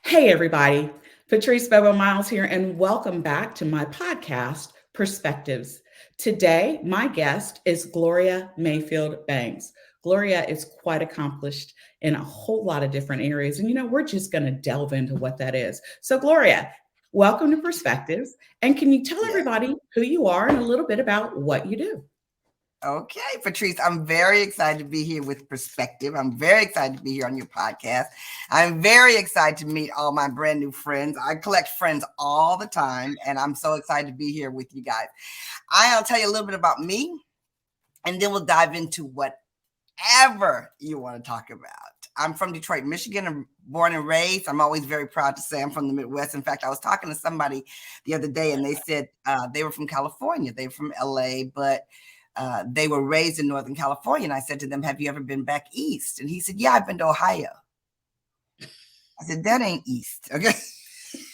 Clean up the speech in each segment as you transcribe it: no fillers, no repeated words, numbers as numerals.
Hey, everybody. Patrice Bobo-Miles here, and welcome back to my podcast, Perspectives. Today, my guest is Gloria Mayfield Banks. Gloria is quite accomplished in a whole lot of different areas, and we're just going to delve into what that is. So, Gloria, welcome to Perspectives. And can you tell Yeah. everybody who you are and a little bit about what you do? Okay, Patrice, I'm very excited to be here with Perspective. I'm very excited to be here on your podcast. I'm very excited to meet all my brand new friends. I collect friends all the time, and I'm so excited to be here with you guys. I'll tell you a little bit about me, and then we'll dive into whatever you want to talk about. I'm from Detroit, Michigan. I'm born and raised. I'm always very proud to say I'm from the Midwest. In fact, I was talking to somebody the other day, and they said they were from California. They were from LA, but they were raised in Northern California. And I said to them, have you ever been back east? And he said, yeah, I've been to Ohio. I said, that ain't east. Okay.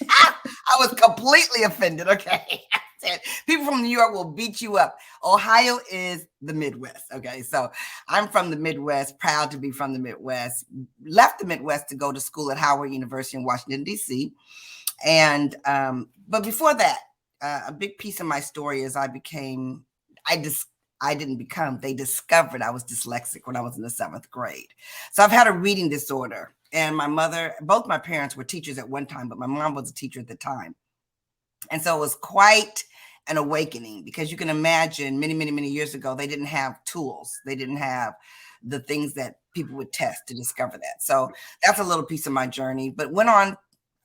I was completely offended. Okay. I said, people from New York will beat you up. Ohio is the Midwest. Okay. So I'm from the Midwest, proud to be from the Midwest. Left the Midwest to go to school at Howard University in Washington, D.C. And, but before that, a big piece of my story is they discovered I was dyslexic when I was in the 7th grade. So I've had a reading disorder. And my mother, both my parents were teachers at one time, but my mom was a teacher at the time. And so it was quite an awakening, because you can imagine many, many, many years ago, they didn't have tools. They didn't have the things that people would test to discover that. So that's a little piece of my journey, but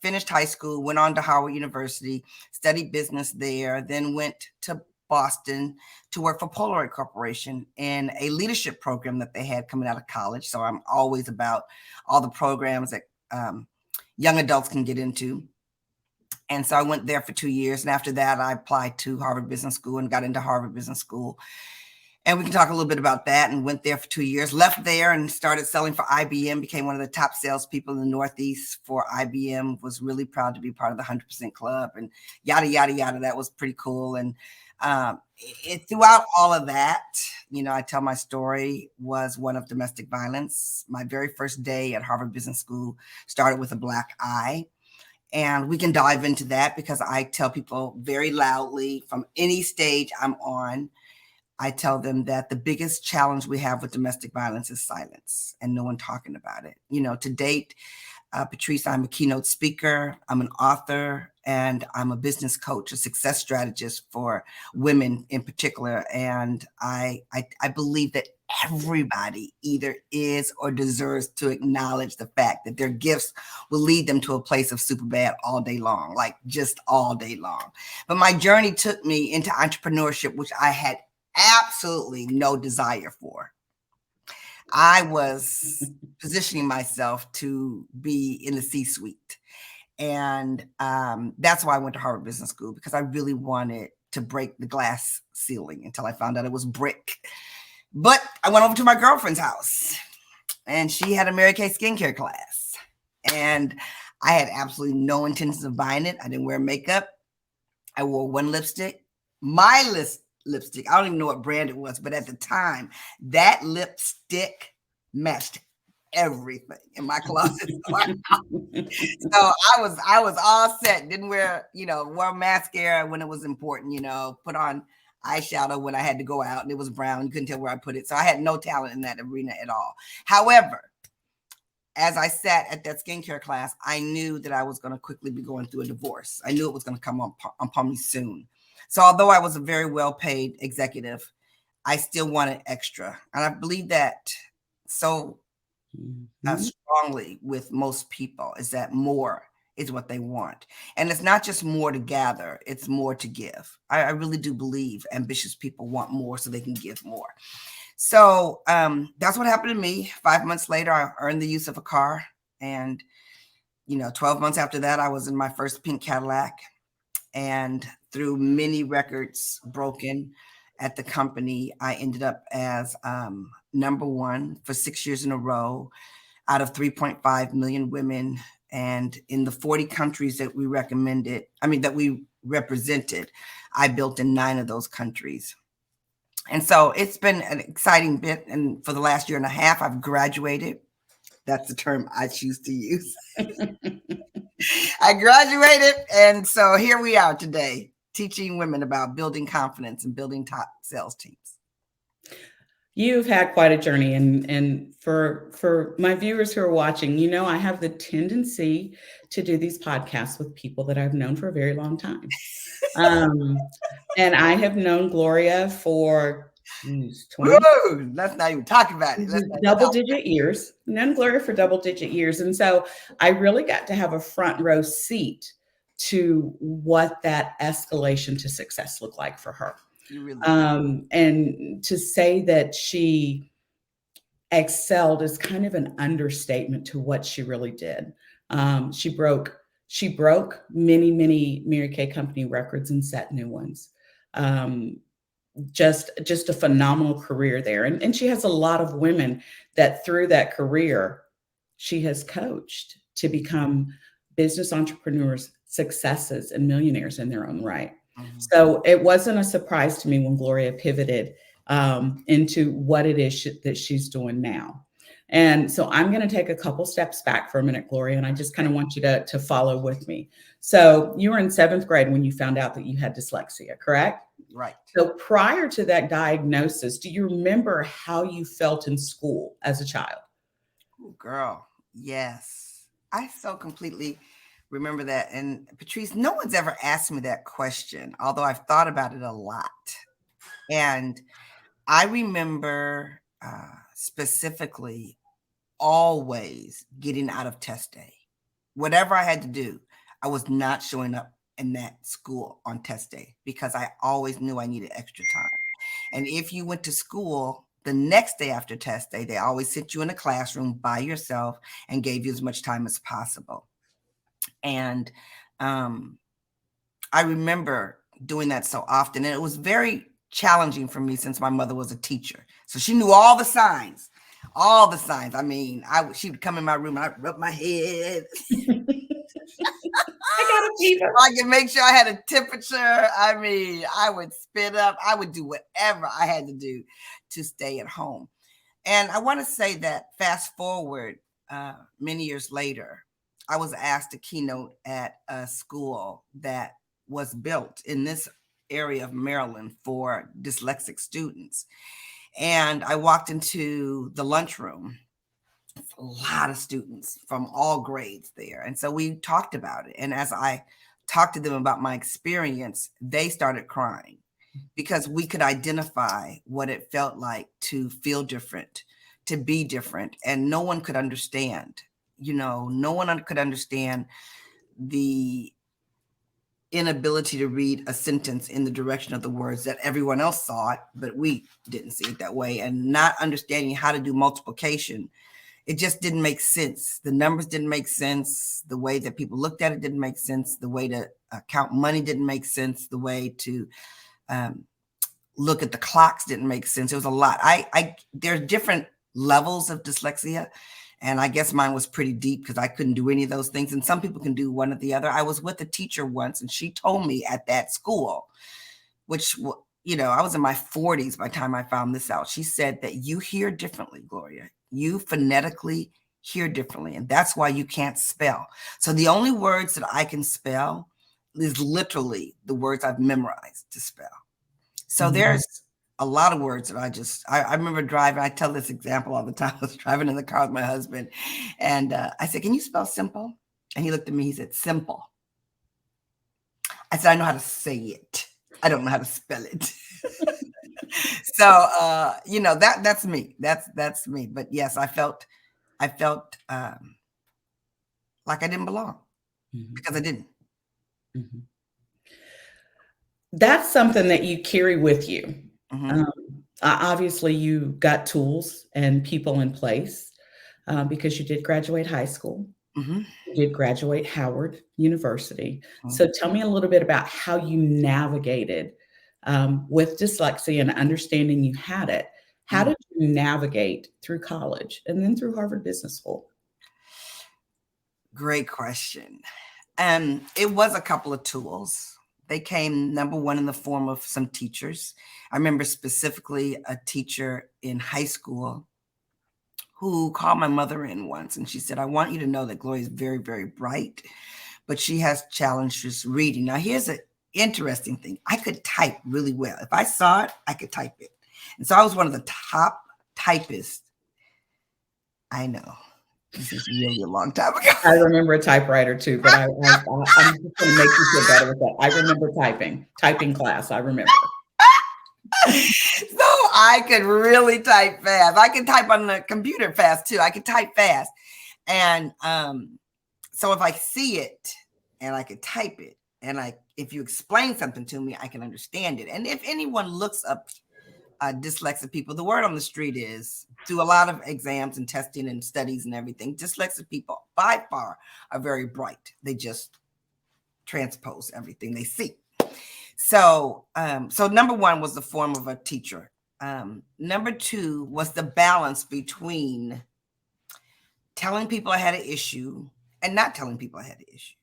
finished high school, went on to Howard University, studied business there, then went to Boston to work for Polaroid Corporation in a leadership program that they had coming out of college. So I'm always about all the programs that young adults can get into. And so I went there for 2 years. And after that, I applied to Harvard Business School and got into Harvard Business School. And we can talk a little bit about that. And went there for 2 years, left there and started selling for IBM, became one of the top salespeople in the Northeast for IBM, was really proud to be part of the 100% Club, and yada, yada, yada. That was pretty cool. And throughout all of that, I tell my story was one of domestic violence. My very first day at Harvard Business School started with a black eye. And we can dive into that, because I tell people very loudly from any stage I'm on, I tell them that the biggest challenge we have with domestic violence is silence and no one talking about it. To date, Patrice, I'm a keynote speaker, I'm an author, and I'm a business coach, a success strategist for women in particular. And I believe that everybody either is or deserves to acknowledge the fact that their gifts will lead them to a place of super bad all day long, like just all day long. But my journey took me into entrepreneurship, which I had absolutely no desire for. I was positioning myself to be in the C-suite. And that's why I went to Harvard Business School, because I really wanted to break the glass ceiling, until I found out it was brick. But I went over to my girlfriend's house, and she had a Mary Kay skincare class. And I had absolutely no intentions of buying it. I didn't wear makeup. I wore one lipstick. My lipstick, I don't even know what brand it was, but at the time, that lipstick matched everything in my closet. So I was all set. Didn't wear, wore mascara when it was important, put on eyeshadow when I had to go out, and it was brown. You couldn't tell where I put it. So I had no talent in that arena at all. However, as I sat at that skincare class, I knew that I was going to quickly be going through a divorce. I knew it was going to come upon me soon. So although I was a very well-paid executive, I still wanted extra. And I believe that so strongly with most people, is that more is what they want. And it's not just more to gather, it's more to give. I really do believe ambitious people want more so they can give more. So that's what happened to me. 5 months later, I earned the use of a car. And, 12 months after that, I was in my first pink Cadillac. And through many records broken at the company, I ended up as number one for 6 years in a row out of 3.5 million women. And in the 40 countries that we represented, I built in 9 of those countries. And so it's been an exciting bit. And for the last 1.5 years, I've graduated. That's the term I choose to use. I graduated, and so here we are today, teaching women about building confidence and building top sales teams. You've had quite a journey, and for my viewers who are watching, you know I have the tendency to do these podcasts with people that I've known for a very long time. Um, and I have known Gloria for, geez, 20, Woo! Let's not even talk about it. Let's not double talk. digit years. Known Gloria for double digit years. And so I really got to have a front row seat to what that escalation to success looked like for her. You really And to say that she excelled is kind of an understatement to what she really did. She broke many Mary Kay company records and set new ones. Um, just a phenomenal career there, and she has a lot of women that through that career she has coached to become business entrepreneurs, successes, and millionaires in their own right. So it wasn't a surprise to me when Gloria pivoted into what it is that she's doing now. And so I'm going to take a couple steps back for a minute, Gloria, and I just kind of want you to follow with me. So you were in 7th grade when you found out that you had dyslexia, correct? right. So prior to that diagnosis, do you remember how you felt in school as a child? Ooh, girl, yes. I so completely remember that. And Patrice, no one's ever asked me that question, although I've thought about it a lot. And I remember specifically always getting out of test day. Whatever I had to do, I was not showing up in that school on test day because I always knew I needed extra time. And if you went to school the next day after test day, they always sit you in a classroom by yourself and gave you as much time as possible. And I remember doing that so often. And it was very challenging for me since my mother was a teacher. So she knew all the signs. All the signs. I mean, she would come in my room and I'd rub my head. I got a fever. I could make sure I had a temperature. I mean, I would spit up. I would do whatever I had to do to stay at home. And I want to say that fast forward many years later, I was asked to keynote at a school that was built in this area of Maryland for dyslexic students. And I walked into the lunchroom. A lot of students from all grades there. And so we talked about it. And as I talked to them about my experience, they started crying because we could identify what it felt like to feel different, to be different. And no one could understand, no one could understand the inability to read a sentence in the direction of the words that everyone else saw it, but we didn't see it that way. And not understanding how to do multiplication. It just didn't make sense. The numbers didn't make sense. The way that people looked at it didn't make sense. The way to count money didn't make sense. The way to look at the clocks didn't make sense. It was a lot. There's different levels of dyslexia. And I guess mine was pretty deep because I couldn't do any of those things. And some people can do one or the other. I was with a teacher once and she told me at that school, which, I was in my 40s by the time I found this out. She said that you hear differently, Gloria. You phonetically hear differently. And that's why you can't spell. So the only words that I can spell is literally the words I've memorized to spell. So there's a lot of words that I remember driving. I tell this example all the time. I was driving in the car with my husband and I said, "Can you spell simple?" And he looked at me, he said, "Simple." I said, "I know how to say it. I don't know how to spell it." So, that's me. That's me. But yes, I felt like I didn't belong because I didn't. Mm-hmm. That's something that you carry with you. Mm-hmm. Obviously, you got tools and people in place because you did graduate high school. Mm-hmm. You did graduate Howard University. Mm-hmm. So tell me a little bit about how you navigated with dyslexia and understanding you had it. How did you navigate through college and then through Harvard Business School? Great question. It was a couple of tools. They came, number one, in the form of some teachers. I remember specifically a teacher in high school who called my mother in once and she said, "I want you to know that Gloria is very, very bright, but she has challenges reading. Now, here's an interesting thing. I could type really well. If I saw it, I could type it. And so I was one of the top typists. I know. This is really a long time ago. I remember a typewriter too, but I'm just going to make you feel better with that. I remember typing class. I remember. So I could really type fast. I could type on the computer fast too. I could type fast. And so if I see it and I could type it, and if you explain something to me, I can understand it. And if anyone looks up dyslexic people, the word on the street is, through a lot of exams and testing and studies and everything, dyslexic people by far are very bright. They just transpose everything they see. So number one was the form of a teacher. Number two was the balance between telling people I had an issue and not telling people I had an issue.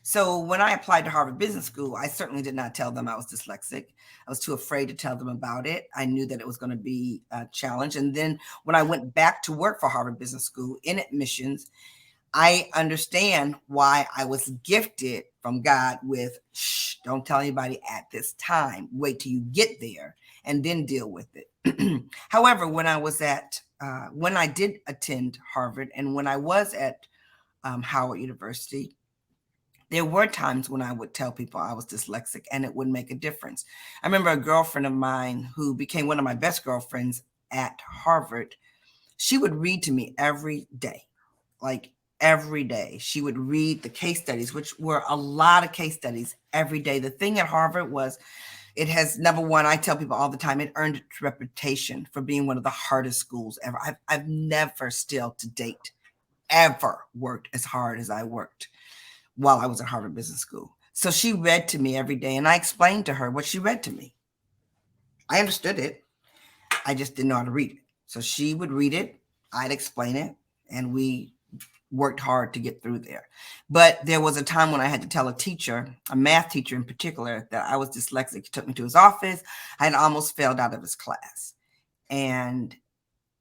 So when I applied to Harvard Business School, I certainly did not tell them I was dyslexic. I was too afraid to tell them about it. I knew that it was going to be a challenge. And then when I went back to work for Harvard Business School in admissions, I understand why I was gifted from God with, don't tell anybody at this time. Wait till you get there and then deal with it. However, when I did attend Harvard and when I was at Howard University, there were times when I would tell people I was dyslexic and it would make a difference. I remember a girlfriend of mine who became one of my best girlfriends at Harvard. She would read to me every day, like every day. She would read the case studies, which were a lot of case studies every day. The thing at Harvard was, it has, number one, I tell people all the time, it earned its reputation for being one of the hardest schools ever. I've never still to date ever worked as hard as I worked while I was at Harvard Business School. So she read to me every day and I explained to her what she read to me. I understood it. I just didn't know how to read it. So she would read it, I'd explain it, and we worked hard to get through there. But there was a time when I had to tell a teacher, a math teacher in particular, that I was dyslexic. He took me to his office. I had almost failed out of his class. And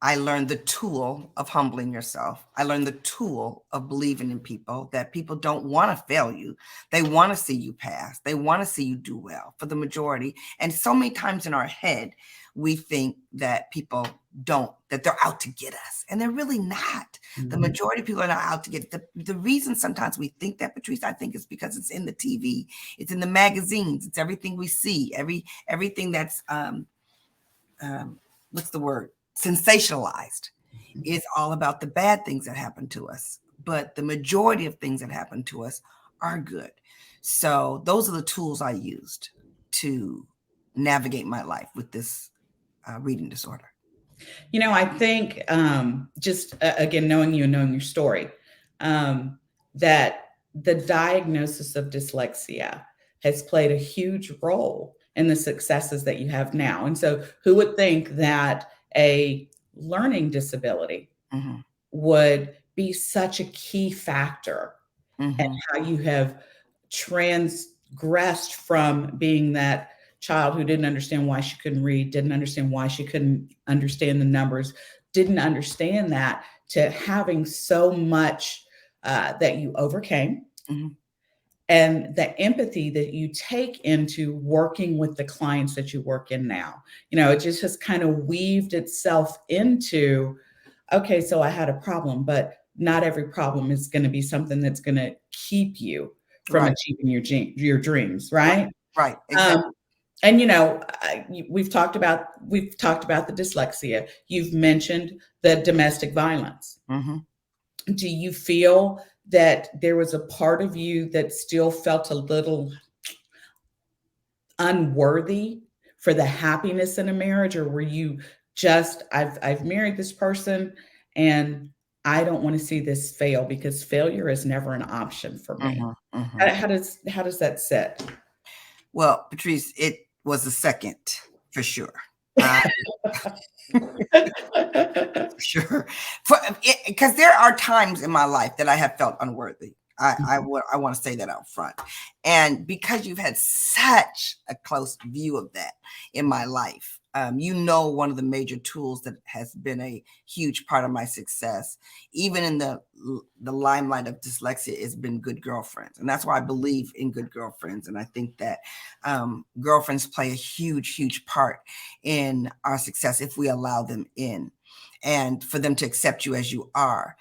I learned the tool of humbling yourself. I learned the tool of believing in people, that people don't want to fail you. They want to see you pass. They want to see you do well for the majority. And so many times in our head, we think that people don't, that they're out to get us. And they're really not. Mm-hmm. The majority of people are not out to get the reason sometimes we think that, Patrice, I think is because it's in the TV. It's in the magazines. It's everything we see. Everything that's, what's the word? Sensationalized is all about the bad things that happen to us, but the majority of things that happen to us are good. So those are the tools I used to navigate my life with this reading disorder. You know, I think just again, knowing you and knowing your story, that the diagnosis of dyslexia has played a huge role in the successes that you have now. And so who would think that a learning disability mm-hmm. would be such a key factor mm-hmm. in how you have transgressed from being that child who didn't understand why she couldn't read, didn't understand why she couldn't understand the numbers, didn't understand that, to having so much that you overcame. Mm-hmm. And the empathy that you take into working with the clients that you work in now, you know, it just has kind of weaved itself into, okay, so I had a problem, but not every problem is going to be something that's going to keep you from right. achieving your dreams, right? Right. Exactly. And, you know, we've talked about the dyslexia. You've mentioned the domestic violence. Mm-hmm. Do you feel that there was a part of you that still felt a little unworthy for the happiness in a marriage? Or were you just, I've married this person and I don't want to see this fail, because failure is never an option for me? Mm-hmm, mm-hmm. How does that sit? Well, Patrice, it was a second for sure. Sure. Because there are times in my life that I have felt unworthy. I want to say that out front. And because you've had such a close view of that in my life, one of the major tools that has been a huge part of my success, even in the limelight of dyslexia, has been good girlfriends. And that's why I believe in good girlfriends. And I think that girlfriends play a huge, huge part in our success if we allow them in and for them to accept you as you are.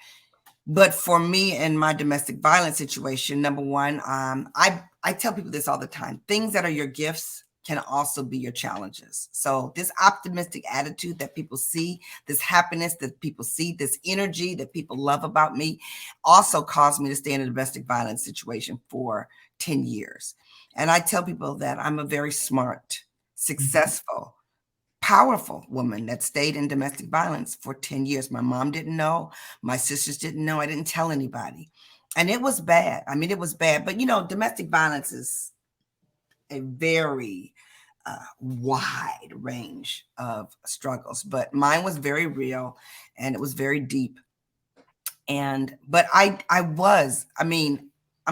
But for me in my domestic violence situation, number one, I tell people this all the time. Things that are your gifts can also be your challenges. So this optimistic attitude that people see, this happiness that people see, this energy that people love about me also caused me to stay in a domestic violence situation for 10 years. And I tell people that I'm a very smart, successful, powerful woman that stayed in domestic violence for 10 years. My mom didn't know. My sisters didn't know. I didn't tell anybody. And it was bad. I mean, it was bad. But, domestic violence is a very wide range of struggles. But mine was very real and it was very deep. But I'm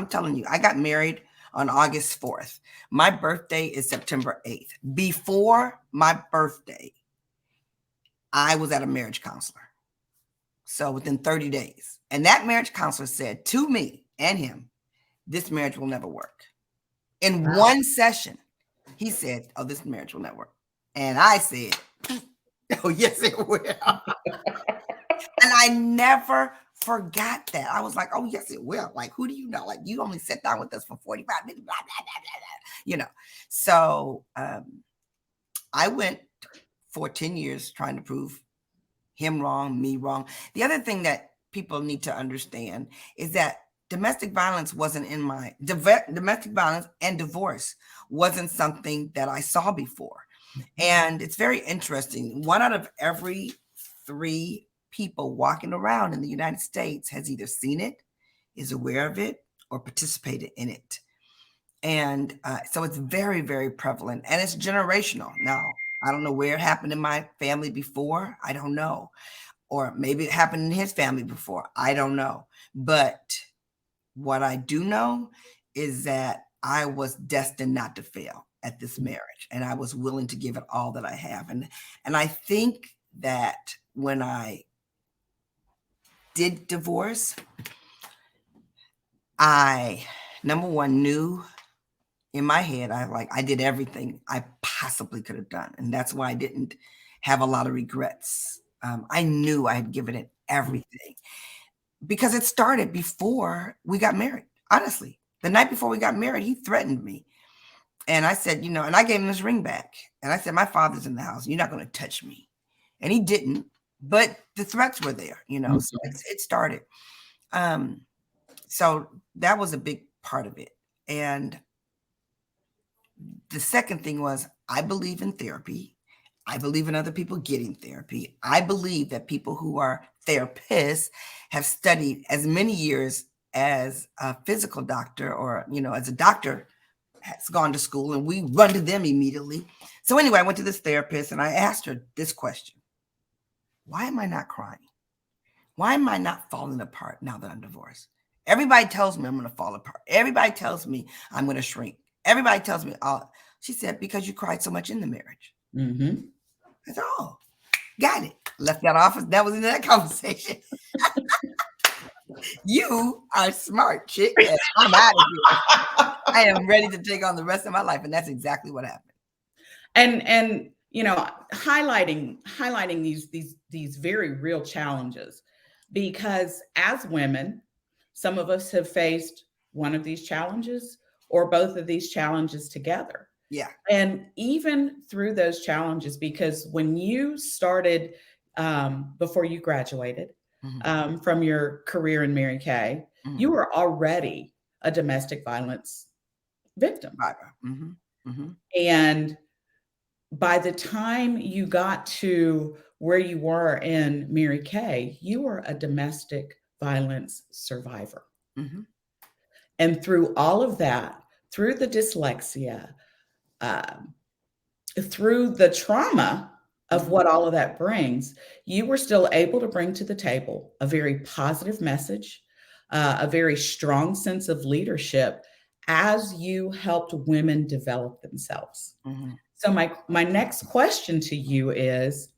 telling you, I got married on August 4th. My birthday is September 8th. Before my birthday, I was at a marriage counselor. So within 30 days. And that marriage counselor said to me and him, this marriage will never work. In one session, he said, oh, this marriage will never work. And I said, oh, yes, it will. And I never forgot that. I was like, oh, yes, it will. Like, who do you know? Like, you only sat down with us for 45 minutes, blah, blah, blah, blah, blah. So I went for 10 years trying to prove him wrong, me wrong. The other thing that people need to understand is that domestic violence wasn't in my domestic violence and divorce wasn't something that I saw before. And it's very interesting. 1 out of every 3 people walking around in the United States has either seen it, is aware of it, or participated in it. And so it's very, very prevalent and it's generational. Now, I don't know where it happened in my family before. I don't know. Or maybe it happened in his family before. I don't know. But what I do know is that I was destined not to fail at this marriage. And I was willing to give it all that I have. And I think that when I did divorce, I, number one, knew in my head, I did everything I possibly could have done. And that's why I didn't have a lot of regrets. I knew I had given it everything because it started before we got married. Honestly, the night before we got married, he threatened me. And I said, and I gave him his ring back. And I said, my father's in the house. You're not going to touch me. And he didn't, but the threats were there, so it started. So that was a big part of it. And the second thing was, I believe in therapy. I believe in other people getting therapy. I believe that people who are therapists have studied as many years as a physical doctor or, as a doctor has gone to school, and we run to them immediately. So anyway, I went to this therapist and I asked her this question. Why am I not crying? Why am I not falling apart now that I'm divorced? Everybody tells me I'm going to fall apart. Everybody tells me I'm going to shrink. Everybody tells me, she said, because you cried so much in the marriage. Mm-hmm. I said, oh, got it. Left that office. That was in that conversation. You are smart, chick. I'm out of here. I am ready to take on the rest of my life. And that's exactly what happened. And highlighting these very real challenges, because as women, some of us have faced one of these challenges or both of these challenges together. Yeah. And even through those challenges, because when you started, before you graduated from your career in Mary Kay, you were already a domestic violence victim. And by the time you got to where you were in Mary Kay, you were a domestic violence survivor. And through all of that, through the dyslexia, through the trauma of what all of that brings, you were still able to bring to the table a very positive message, a very strong sense of leadership as you helped women develop themselves. So my next question to you is,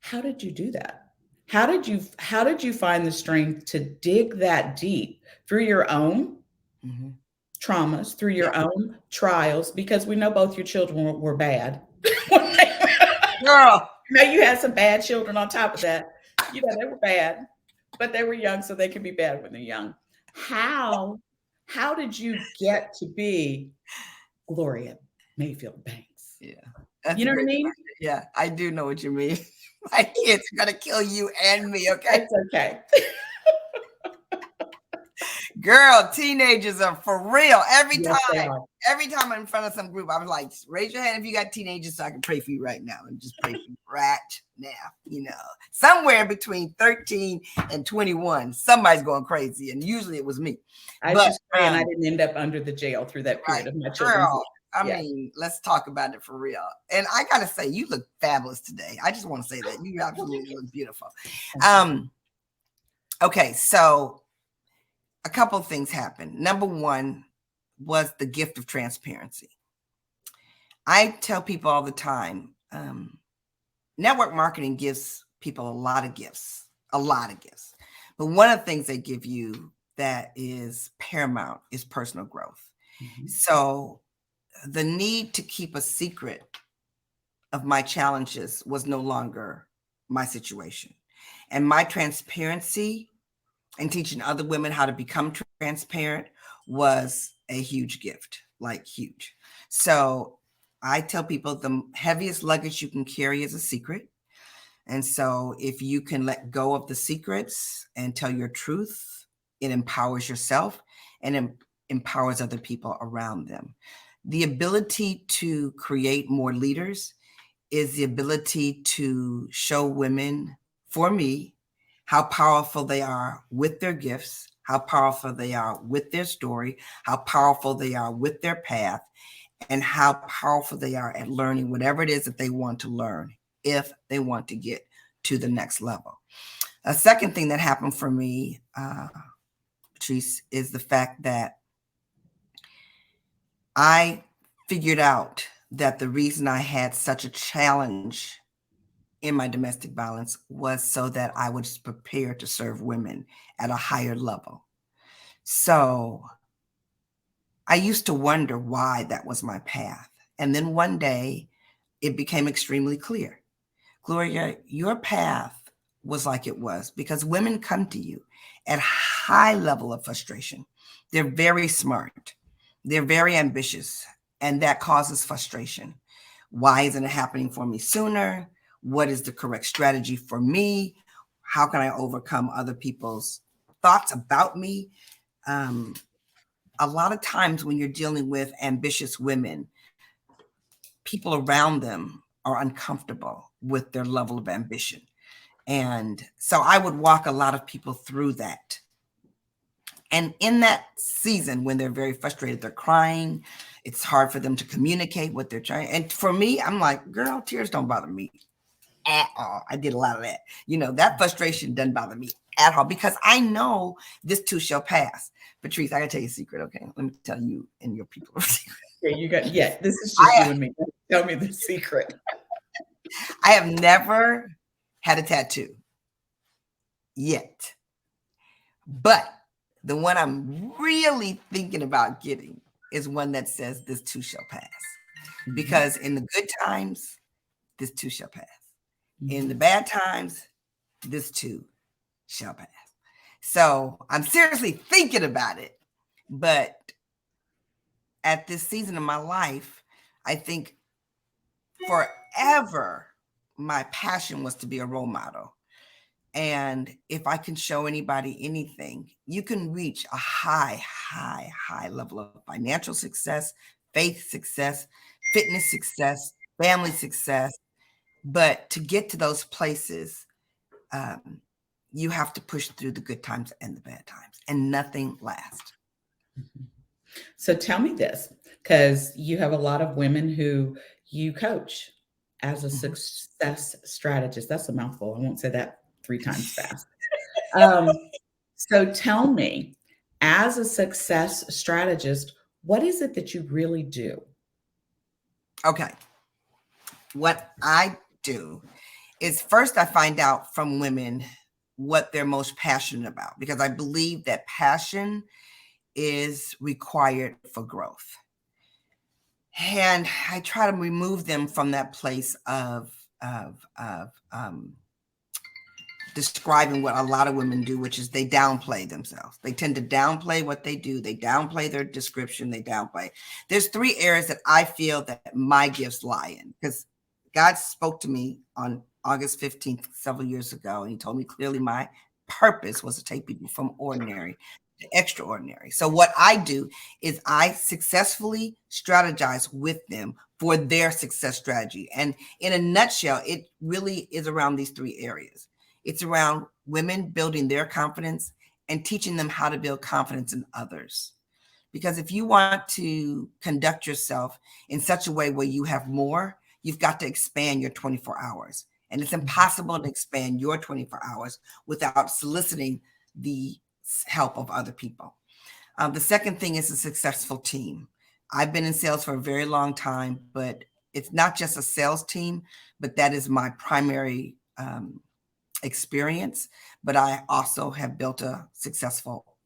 how did you do that? How did you find the strength to dig that deep through your own Mhm. traumas, through Yeah. your own trials? Because we know both your children were bad. Girl. Now you had some bad children on top of that. You know, they were bad, but they were young, so they can be bad when they're young. How how did you get to be Gloria Mayfield Banks? Yeah. That's You a know what I great mean? question. Yeah, I do know what you mean. My kids are gonna kill you and me, okay? It's okay. Girl, teenagers are for real. Yes, they are. Every time I'm in front of some group, I was like, raise your hand if you got teenagers so I can pray for you right now. And just pray for you right now. You know, somewhere between 13 and 21, somebody's going crazy. And usually it was me. I was But just praying I didn't end up under the jail through that right, period of my children's girl. life. I Yeah. mean, let's talk about it for real. And I gotta say, you look fabulous today. I just want to say that you Well, absolutely look beautiful. thank you. Okay, so a couple of things happened. Number one was the gift of transparency. I tell people all the time, network marketing gives people a lot of gifts, a lot of gifts. But one of the things they give you that is paramount is personal growth. Mhm. So the need to keep a secret of my challenges was no longer my situation. And my transparency and teaching other women how to become transparent was a huge gift, like huge. So I tell people the heaviest luggage you can carry is a secret. And so if you can let go of the secrets and tell your truth, it empowers yourself and empowers other people around them. The ability to create more leaders is the ability to show women, for me, how powerful they are with their gifts, how powerful they are with their story, how powerful they are with their path, and how powerful they are at learning whatever it is that they want to learn if they want to get to the next level. A second thing that happened for me, Patrice, is the fact that I figured out that the reason I had such a challenge in my domestic violence was so that I was prepared to serve women at a higher level. So I used to wonder why that was my path. And then one day it became extremely clear. Gloria, your path was like it was because women come to you at high level of frustration. They're very smart. They're very ambitious, and that causes frustration. Why isn't it happening for me sooner? What is the correct strategy for me? How can I overcome other people's thoughts about me? Um, a lot of times when you're dealing with ambitious women, people around them are uncomfortable with their level of ambition. And so I would walk a lot of people through that. And in that season, when they're very frustrated, they're crying, it's hard for them to communicate what they're trying. And for me, I'm like, girl, tears don't bother me at all. I did a lot of that. You know, that frustration doesn't bother me at all because I know this too shall pass. Patrice, I gotta tell you a secret, okay? Let me tell you and your people a secret. Yeah, this is just you I, and me. Tell me the secret. I have never had a tattoo yet. But the one I'm really thinking about getting is one that says, this too shall pass. Mhm. Because in the good times, this too shall pass. In the Mhm. bad times, this too shall pass. So I'm seriously thinking about it. But at this season of my life, I think forever my passion was to be a role model. And if I can show anybody anything, you can reach a high level of financial success, faith success, fitness success, family success. But to get to those places, um, you have to push through the good times and the bad times, and nothing lasts. Mhm. So tell me this, because you have a lot of women who you coach as a Mhm. success strategist. That's a mouthful. I won't say that 3 times fast. Um, so tell me, as a success strategist, what is it that you really do? Okay. What I do is first I find out from women what they're most passionate about, because I believe that passion is required for growth. And I try to remove them from that place of describing what a lot of women do, which is they downplay themselves. They tend to downplay what they do. They downplay their description. They downplay. There's three areas that I feel that my gifts lie in, because God spoke to me on August 15th, several years ago, and he told me clearly my purpose was to take people from ordinary to extraordinary. So what I do is I successfully strategize with them for their success strategy. And in a nutshell, it really is around these three areas. It's around women building their confidence and teaching them how to build confidence in others. Because if you want to conduct yourself in such a way where you have more, you've got to expand your 24 hours. And it's impossible to expand your 24 hours without soliciting the help of other people. The second thing is a successful team. I've been in sales for a very long time, but it's not just a sales team, but that is my primary experience. But I also have built a successful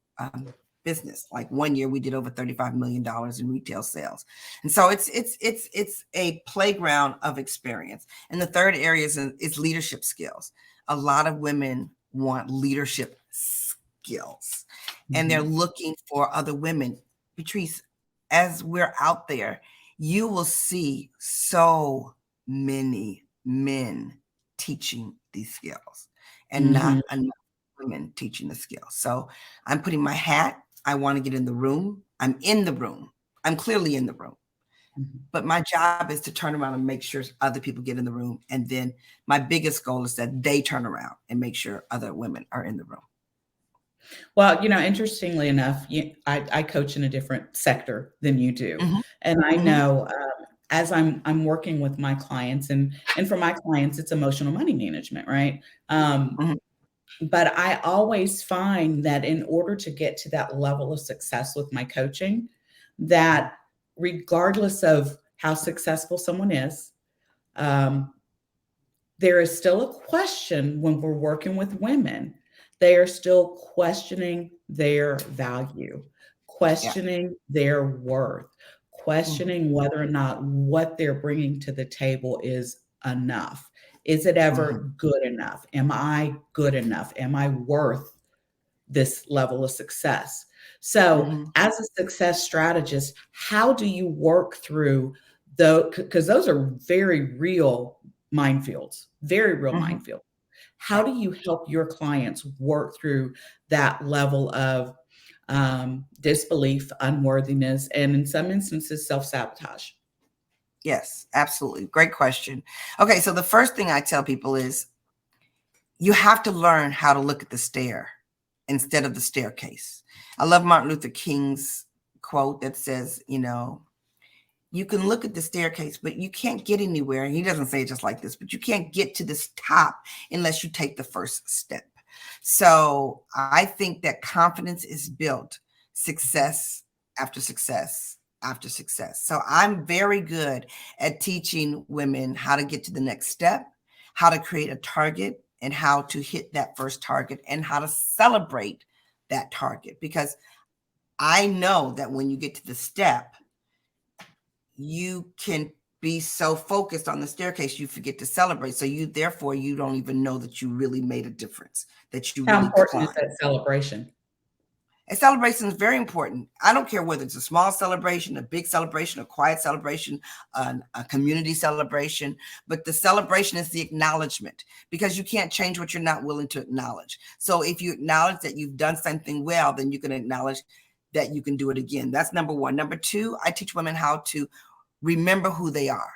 business. Like 1 year we did over $35 million in retail sales. And so it's a playground of experience. And the third area is leadership skills. A lot of women want leadership skills, and they're looking for other women. Patrice, as we're out there, you will see so many men teaching these skills and not enough women teaching the skills. So I'm putting my hat. I want to get in the room. I'm in the room. I'm clearly in the room. But my job is to turn around and make sure other people get in the room. And then my biggest goal is that they turn around and make sure other women are in the room. Well, interestingly enough, I coach in a different sector than you do, and I know as I'm working with my clients, and for my clients, it's emotional money management, right? But I always find that in order to get to that level of success with my coaching, that regardless of how successful someone is, there is still a question when we're working with women. They are still questioning their value, questioning their worth, questioning whether or not what they're bringing to the table is enough. Is it ever good enough? Am I good enough? Am I worth this level of success? So, as a success strategist, how do you work through because those are very real minefields, very real minefield. How do you help your clients work through that level of disbelief, unworthiness, and in some instances, self-sabotage? Yes, absolutely. Great question. Okay, so the first thing I tell people is you have to learn how to look at the stair instead of the staircase. I love Martin Luther King's quote that says, you can look at the staircase, but you can't get anywhere. And he doesn't say it just like this, but you can't get to this top unless you take the first step. So I think that confidence is built success after success after success. So I'm very good at teaching women how to get to the next step, how to create a target, and how to hit that first target, and how to celebrate that target. Because I know that when you get to the step, you can be so focused on the staircase, you forget to celebrate. So therefore, you don't even know that you really made a difference, that you How really important is climbed. that celebration? A celebration is very important. I don't care whether it's a small celebration, a big celebration, a quiet celebration, a community celebration, but the celebration is the acknowledgement, because you can't change what you're not willing to acknowledge. So if you acknowledge that you've done something well, then you can acknowledge that you can do it again. That's number one. Number two, I teach women how to remember who they are.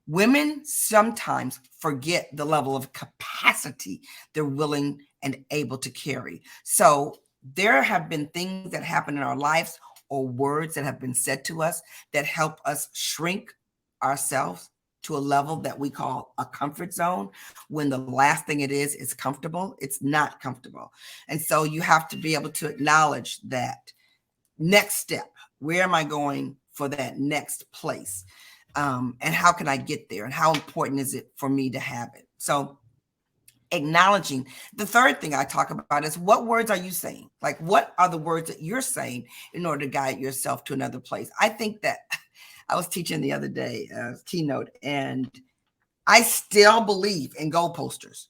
Women sometimes forget the level of capacity they're willing and able to carry. So there have been things that happen in our lives or words that have been said to us that help us shrink ourselves to a level that we call a comfort zone, when the last thing it is comfortable. It's not comfortable. And so you have to be able to acknowledge that next step. Where am I going for that next place? And how can I get there? And how important is it for me to have it? So acknowledging. The third thing I talk about is, what words are you saying? Like, what are the words that you're saying in order to guide yourself to another place? I think that I was teaching the other day, keynote, and I still believe in goal posters,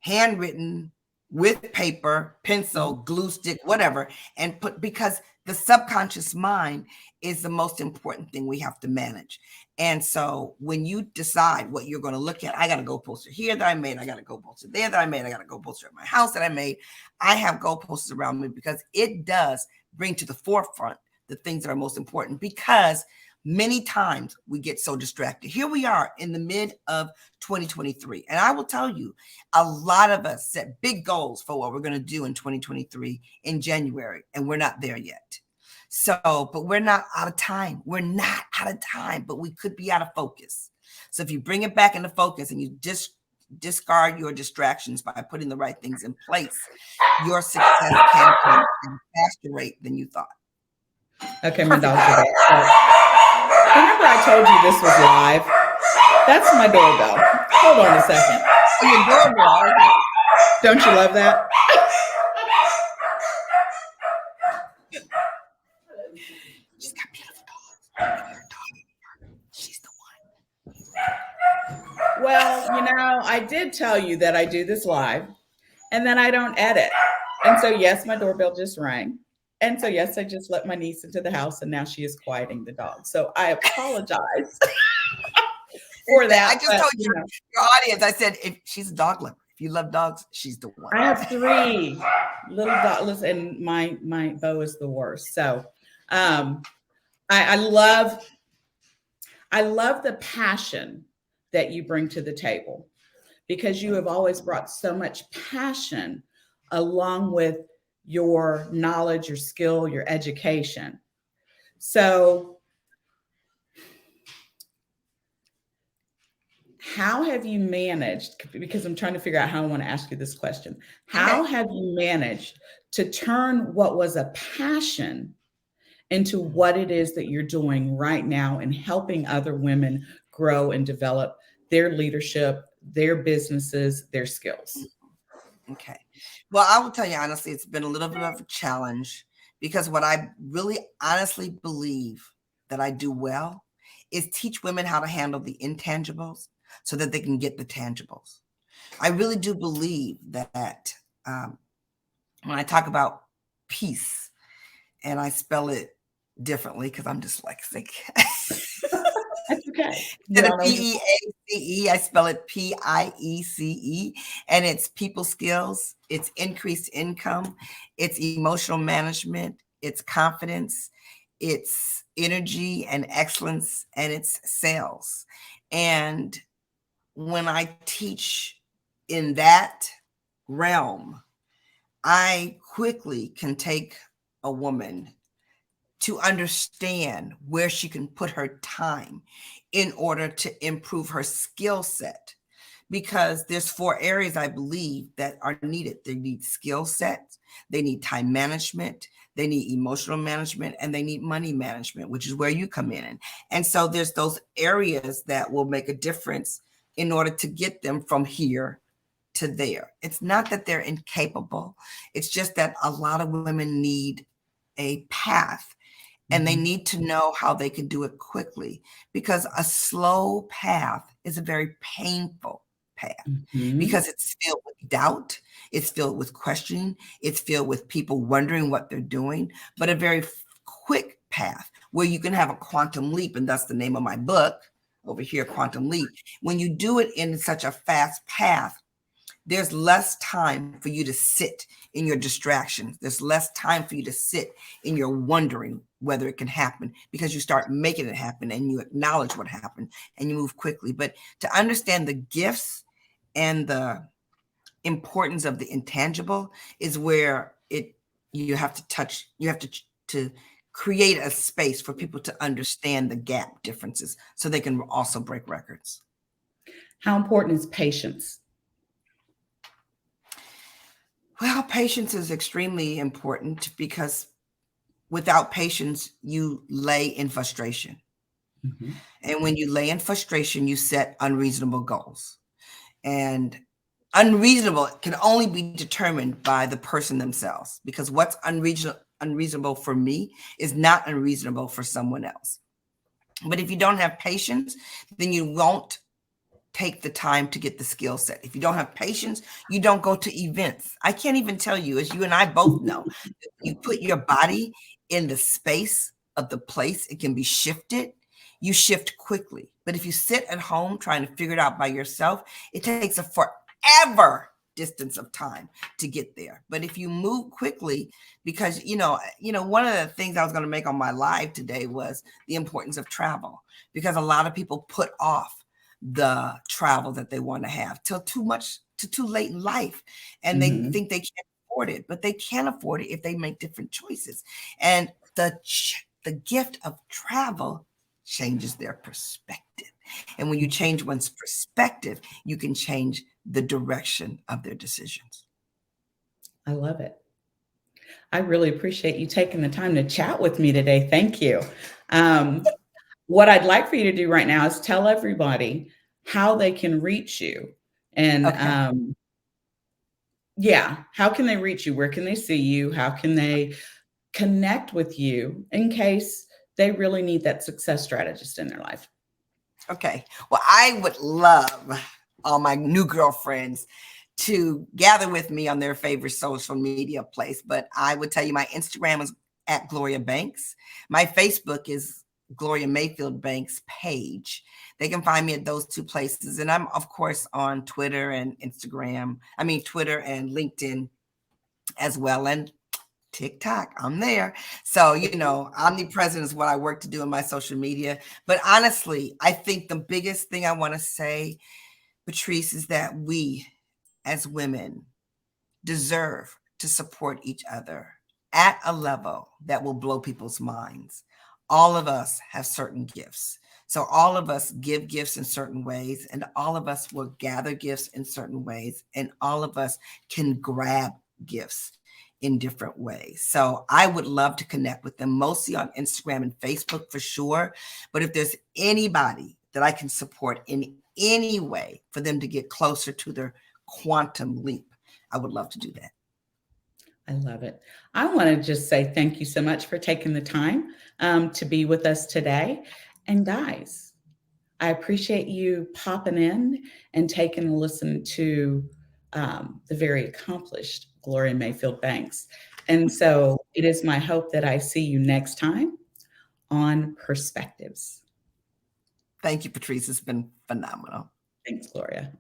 handwritten with paper, pencil, glue stick, whatever, and put, because the subconscious mind is the most important thing we have to manage. And so when you decide what you're going to look at, I got a goal poster here that I made, I got a goal poster there that I made, I got a goal poster at my house that I made. I have goal posters around me because it does bring to the forefront the things that are most important, because many times we get so distracted. Here we are in the mid of 2023. And I will tell you, a lot of us set big goals for what we're going to do in 2023 in January, and we're not there yet. So, but we're not out of time. We're not out of time, but we could be out of focus. So if you bring it back into focus and you discard your distractions by putting the right things in place, your success can come at a faster rate than you thought. Okay, my dogs are back. So, remember I told you this was live? That's my doorbell. Hold on a second. Oh, your doorbell. Don't you love that? She's got beautiful dogs. She's the one. Well, I did tell you that I do this live and then I don't edit. And so, yes, my doorbell just rang. And so, yes, I just let my niece into the house and now she is quieting the dog. So I apologize for that. I just told your audience, I said, if she's a dog lover, if you love dogs, she's the one. I have 3 little dogs, and my Bo is the worst. So I love the passion that you bring to the table, because you have always brought so much passion along with your knowledge, your skill, your education. So how have you managed, because I'm trying to figure out how I want to ask you this question. How have you managed to turn what was a passion into what it is that you're doing right now and helping other women grow and develop their leadership, their businesses, their skills? Okay. Well, I will tell you honestly, it's been a little bit of a challenge, because what I really honestly believe that I do well is teach women how to handle the intangibles so that they can get the tangibles. I really do believe that when I talk about peace, and I spell it differently because I'm dyslexic. That's okay. Instead of P-E-A-C-E, I spell it P-I-E-C-E, and it's people skills, it's increased income, it's emotional management, it's confidence, it's energy and excellence, and it's sales. And when I teach in that realm, I quickly can take a woman to understand where she can put her time in order to improve her skill set. Because there's 4 areas I believe that are needed. They need skill sets, they need time management, they need emotional management, and they need money management, which is where you come in. And so there's those areas that will make a difference in order to get them from here to there. It's not that they're incapable. It's just that a lot of women need a path, and they need to know how they can do it quickly, because a slow path is a very painful path, because it's filled with doubt, it's filled with questioning, it's filled with people wondering what they're doing. But a very quick path where you can have a quantum leap, and that's the name of my book over here, Quantum Leap. When you do it in such a fast path, there's less time for you to sit in your distractions. There's less time for you to sit in your wondering whether it can happen, because you start making it happen and you acknowledge what happened and you move quickly. But to understand the gifts and the importance of the intangible is where you have to create a space for people to understand the gap differences so they can also break records. How important is patience? Well, patience is extremely important, because without patience, you lay in frustration. Mhm. And when you lay in frustration, you set unreasonable goals. And unreasonable can only be determined by the person themselves, because what's unreasonable for me is not unreasonable for someone else. But if you don't have patience, then you won't take the time to get the skill set. If you don't have patience, you don't go to events. I can't even tell you, as you and I both know, you put your body in the space of the place, it can be shifted. You shift quickly. But if you sit at home trying to figure it out by yourself, it takes a forever distance of time to get there. But if you move quickly, because one of the things I was going to make on my live today was the importance of travel, because a lot of people put off the travel that they want to have till too late in life, and they Mhm. think they can't afford it, but they can afford it if they make different choices. And the gift of travel changes their perspective. And when you change one's perspective, you can change the direction of their decisions. I love it. I really appreciate you taking the time to chat with me today. Thank you. Um, what I'd like for you to do right now is tell everybody how they can reach you. And Okay. yeah, how can they reach you? Where can they see you? How can they connect with you in case they really need that success strategist in their life? Okay. Well, I would love all my new girlfriends to gather with me on their favorite social media place. But I would tell you my Instagram is at Gloria Banks. My Facebook is Gloria Mayfield Banks page. They can find me at those two places. And I'm, of course, on Twitter and Instagram. I mean, Twitter and LinkedIn as well. And TikTok, I'm there. So, omnipresent is what I work to do in my social media. But honestly, I think the biggest thing I want to say, Patrice, is that we as women deserve to support each other at a level that will blow people's minds. All of us have certain gifts. So all of us give gifts in certain ways, and all of us will gather gifts in certain ways, and all of us can grab gifts in different ways. So I would love to connect with them, mostly on Instagram and Facebook for sure. But if there's anybody that I can support in any way for them to get closer to their quantum leap, I would love to do that. I love it. I want to just say thank you so much for taking the time to be with us today. And guys, I appreciate you popping in and taking a listen to the very accomplished Gloria Mayfield Banks. And so it is my hope that I see you next time on Perspectives. Thank you, Patrice. It's been phenomenal. Thanks, Gloria.